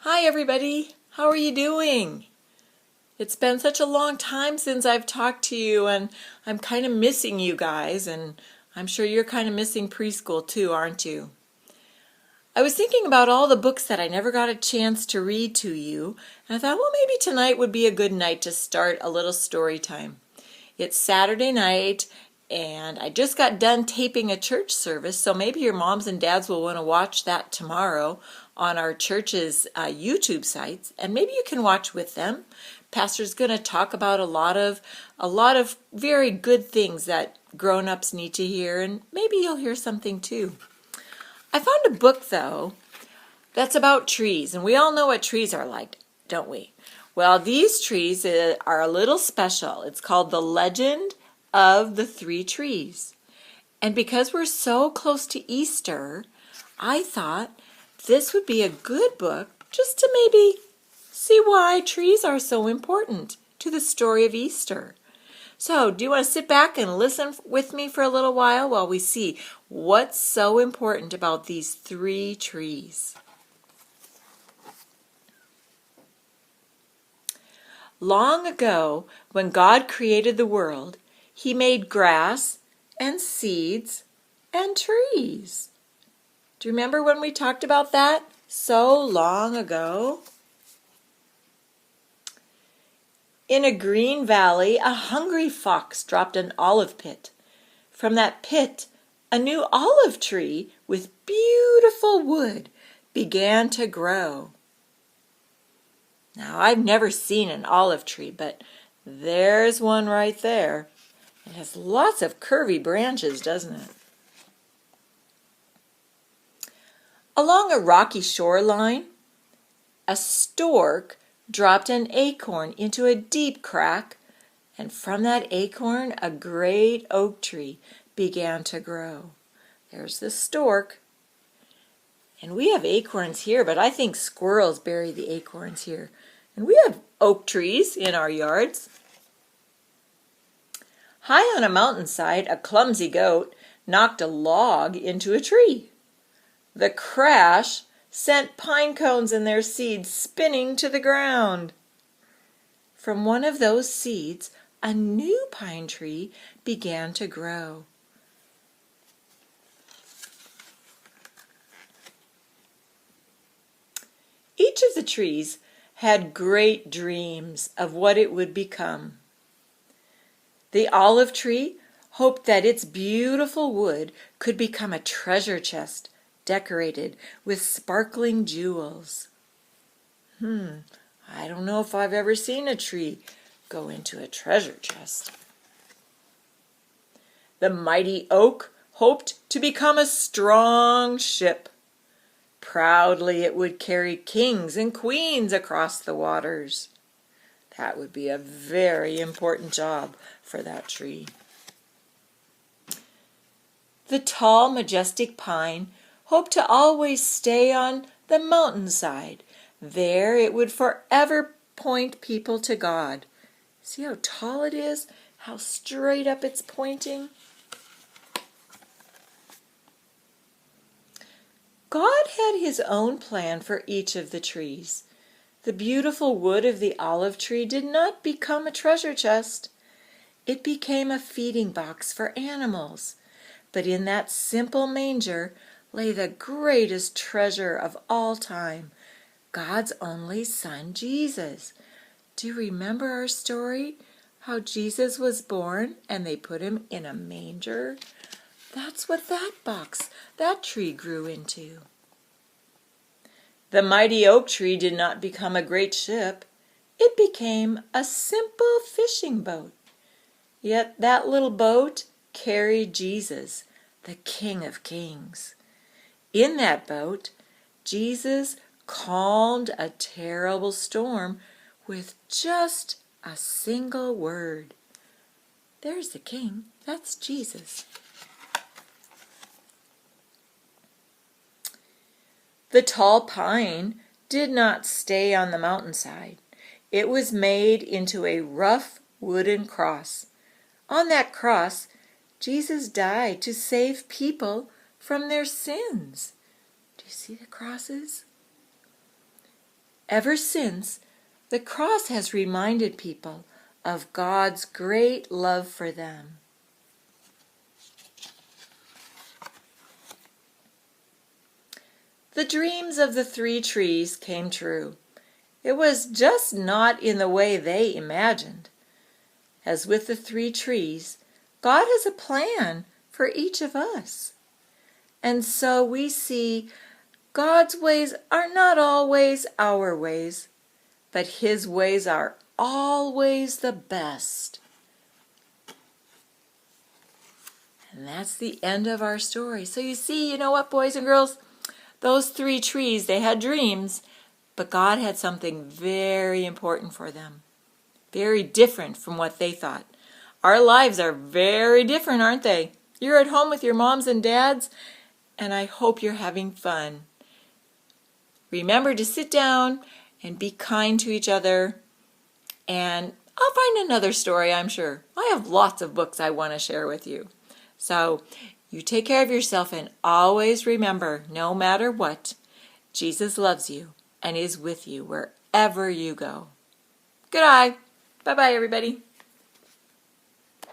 Hi everybody, how are you doing? It's been such a long time since I've talked to you and I'm kind of missing you guys, and I'm sure you're kind of missing preschool too, aren't you? I was thinking about all the books that I never got a chance to read to you, and I thought, well, maybe tonight would be a good night to start a little story time. It's Saturday night and I just got done taping a church service, so maybe your moms and dads will want to watch that tomorrow on our church's YouTube sites, and maybe you can watch with them. Pastor's going to talk about a lot of very good things that grown-ups need to hear, and maybe you'll hear something too. I found a book though that's about trees, and we all know what trees are like, don't we? Well, these trees are a little special. It's called The Legend of the Three Trees. And because we're so close to Easter, I thought this would be a good book just to maybe see why trees are so important to the story of Easter. So, do you want to sit back and listen with me for a little while we see what's so important about these three trees? Long ago, when God created the world, He made grass and seeds and trees. Do you remember when we talked about that so long ago? In a green valley, a hungry fox dropped an olive pit. From that pit, a new olive tree with beautiful wood began to grow. Now, I've never seen an olive tree, but there's one right there. It has lots of curvy branches, doesn't it? Along a rocky shoreline, a stork dropped an acorn into a deep crack, and from that acorn, a great oak tree began to grow. There's the stork. And we have acorns here, but I think squirrels bury the acorns here. And we have oak trees in our yards. High on a mountainside, a clumsy goat knocked a log into a tree. The crash sent pine cones and their seeds spinning to the ground. From one of those seeds, a new pine tree began to grow. Each of the trees had great dreams of what it would become. The olive tree hoped that its beautiful wood could become a treasure chest decorated with sparkling jewels. I don't know if I've ever seen a tree go into a treasure chest. The mighty oak hoped to become a strong ship. Proudly it would carry kings and queens across the waters. That would be a very important job for that tree. The tall, majestic pine hoped to always stay on the mountainside. There it would forever point people to God. See how tall it is? How straight up it's pointing? God had His own plan for each of the trees. The beautiful wood of the olive tree did not become a treasure chest. It became a feeding box for animals. But in that simple manger lay the greatest treasure of all time, God's only Son, Jesus. Do you remember our story? How Jesus was born and they put Him in a manger? That's what that tree grew into. The mighty oak tree did not become a great ship. It became a simple fishing boat. Yet that little boat carried Jesus, the King of Kings. In that boat, Jesus calmed a terrible storm with just a single word. There's the King. That's Jesus. The tall pine did not stay on the mountainside. It was made into a rough wooden cross. On that cross, Jesus died to save people from their sins. Do you see the crosses? Ever since, the cross has reminded people of God's great love for them. The dreams of the 3 trees came true. It was just not in the way they imagined. As with the 3 trees, God has a plan for each of us. And so we see God's ways are not always our ways, but His ways are always the best. And that's the end of our story. So you see, you know what, boys and girls? Those 3 trees, they had dreams, but God had something very important for them. Very different from what they thought. Our lives are very different, aren't they? You're at home with your moms and dads, and I hope you're having fun. Remember to sit down and be kind to each other. And I'll find another story, I'm sure. I have lots of books I want to share with you. So you take care of yourself and always remember, no matter what, Jesus loves you and is with you wherever you go. Good eye. Bye-bye, everybody.